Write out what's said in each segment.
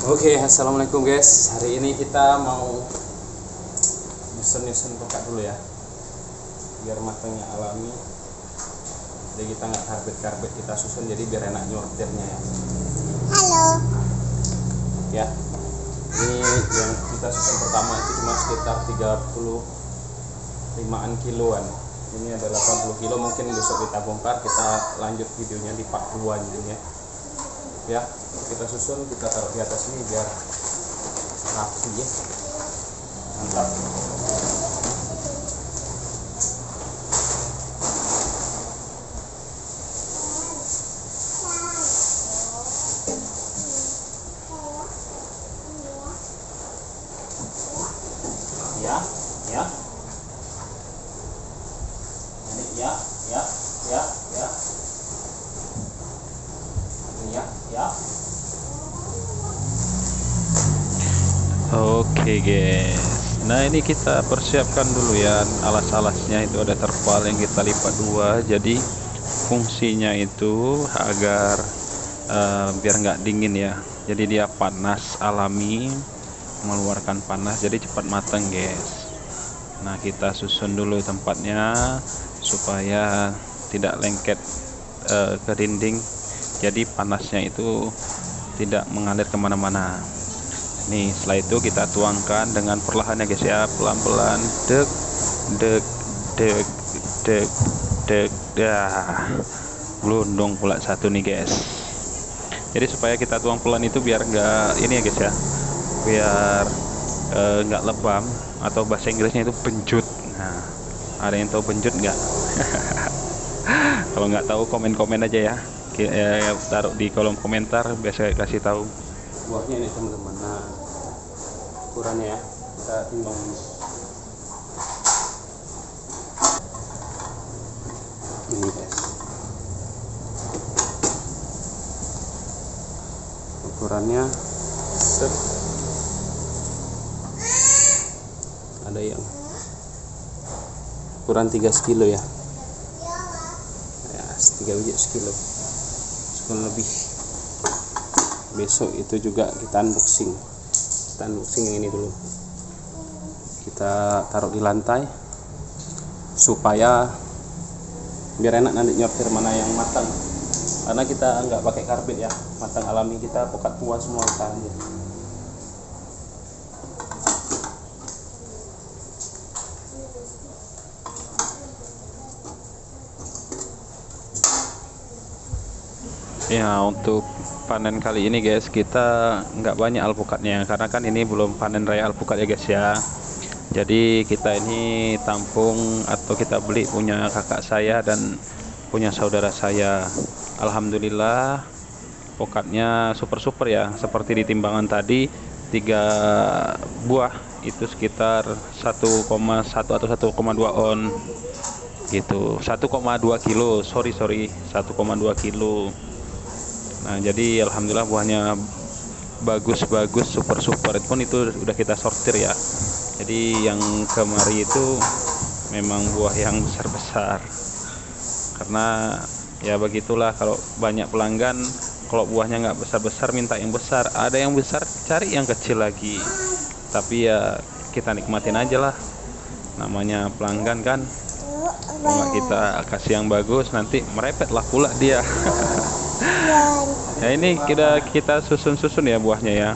Oke, assalamualaikum guys. Hari ini kita mau nyusun kokak dulu ya, biar matangnya alami. Jadi kita nggak karbit, kita susun jadi biar enak nyortirnya ya. Halo. Ya, ini yang kita susun pertama itu cuma sekitar 35-an kiloan. Ini ada 80 kilo, mungkin besok kita bongkar, kita lanjut videonya di part 2 ya. Ya, kita susun, kita taruh di atas ini biar rapi ya. Mantap. Ya, ya. Ini ya, ya, ya, ya. Ini ya. Oke guys, nah ini kita persiapkan dulu ya, alas-alasnya itu ada terpal yang kita lipat dua, jadi fungsinya itu agar biar nggak dingin ya, jadi dia panas alami, mengeluarkan panas, jadi cepat matang guys. Nah kita susun dulu tempatnya supaya tidak lengket ke dinding, jadi panasnya itu tidak mengalir kemana-mana. Nih setelah itu kita tuangkan dengan perlahan ya guys ya, pelan-pelan, dek dek dek dek dek dah, gelundung pula satu nih guys. Jadi supaya kita tuang pelan itu biar enggak ini ya guys ya, biar enggak lebam, atau bahasa Inggrisnya itu benjut. Nah ada yang tahu benjut nggak? Kalau nggak tahu komen-komen aja ya, taruh di kolom komentar, biasa kasih tahu. Buahnya ini teman-teman. Nah, ukurannya ya, kita timbang ini guys. Ukurannya set. Ada yang ukuran 3 kilo ya. Ya, 3 biji sekilo. Sekilo lebih. Besok itu juga kita unboxing yang ini dulu, kita taruh di lantai supaya biar enak nanti nyortir mana yang matang, karena kita nggak pakai karbit ya, matang alami, kita pokat tua semua kita aja. Ya untuk panen kali ini guys, kita nggak banyak alpukatnya karena kan ini belum panen raya alpukat ya guys ya. Jadi kita ini tampung atau kita beli punya kakak saya dan punya saudara saya. Alhamdulillah pokatnya super ya, seperti di timbangan tadi 3 buah itu sekitar 1,1 atau 1,2 on gitu, 1,2 kilo, sorry 1,2 kilo. Nah jadi alhamdulillah buahnya bagus super pun itu udah kita sortir ya. Jadi yang kemari itu memang buah yang besar karena ya begitulah, kalau banyak pelanggan, kalau buahnya nggak besar minta yang besar, ada yang besar cari yang kecil lagi. Tapi ya kita nikmatin aja lah, namanya pelanggan kan. Kalau nggak kita kasih yang bagus nanti merepet lah pula dia. Ya ini kita susun ya buahnya ya.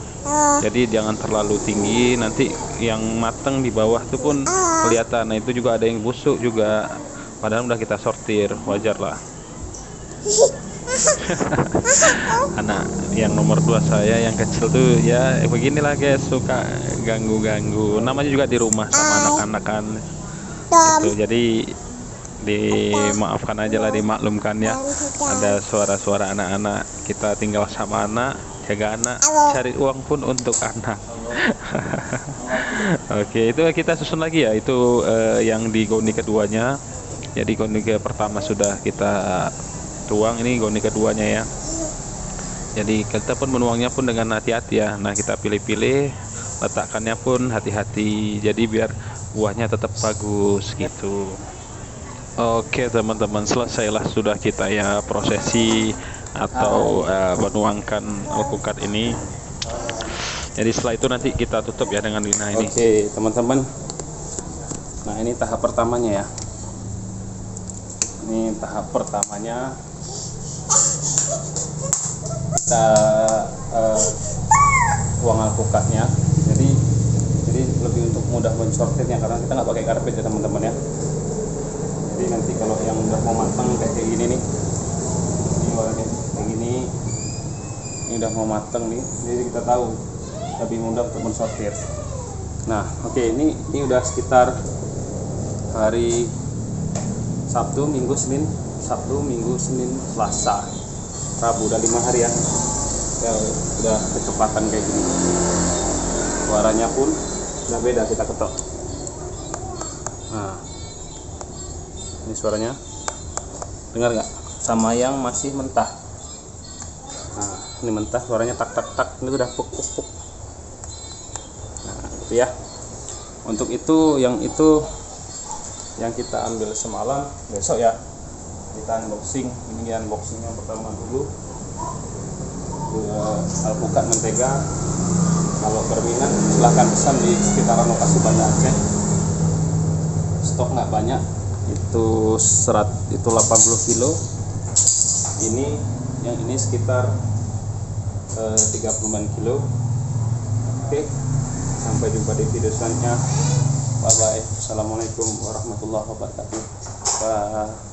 Jadi jangan terlalu tinggi, nanti yang mateng di bawah itu pun kelihatan. Nah itu juga ada yang busuk juga, padahal udah kita sortir, wajar lah. Anak yang nomor 2 saya yang kecil tuh ya beginilah guys, suka ganggu, namanya juga di rumah sama anak-anak kan itu, jadi dimaafkan aja lah, dimaklumkan ya. Ada suara-suara anak-anak, kita tinggal sama anak, jaga anak, cari uang pun untuk anak. Oke, itu kita susun lagi ya, itu yang di goni keduanya. Jadi goni pertama sudah kita tuang, ini goni keduanya ya. Jadi kita pun menuangnya pun dengan hati-hati ya. Nah kita pilih-pilih, letakkannya pun hati-hati, jadi biar buahnya tetap bagus gitu. Oke teman-teman, selesailah sudah kita ya prosesi atau menuangkan alpukat ini. Jadi setelah itu nanti kita tutup ya dengan lina ini. Oke, teman-teman. Nah, ini tahap pertamanya ya. Ini tahap pertamanya. Kita buang alpukatnya. Jadi lebih untuk mudah mensortirnya karena kita nggak pakai karpet ya teman-teman ya. Jadi nanti kalau yang udah mau matang kayak gini nih, ini warnanya kayak gini, ini udah mau matang nih, jadi kita tahu lebih mudah untuk mensortir. Nah, oke, ini udah sekitar hari Sabtu, Minggu, Senin, Selasa, Rabu, udah 5 hari ya. Ya udah kecepatan kayak gini. Suaranya pun udah beda kita ketok. Nah, ini suaranya dengar nggak? Sama yang masih mentah. Nah, ini mentah suaranya tak tak tak, ini udah puk puk puk. Nah, itu ya. Untuk itu yang kita ambil semalam, besok ya kita unboxing. Ini unboxingnya pertama dulu. Alpukat mentega. Kalau berminat silahkan pesan di sekitaran lokasi Banda Aceh. Stok nggak banyak, itu 80 kilo. Yang ini sekitar 30 kilo. Oke, sampai jumpa di video selanjutnya. Bye bye. Assalamualaikum warahmatullahi wabarakatuh. Bye.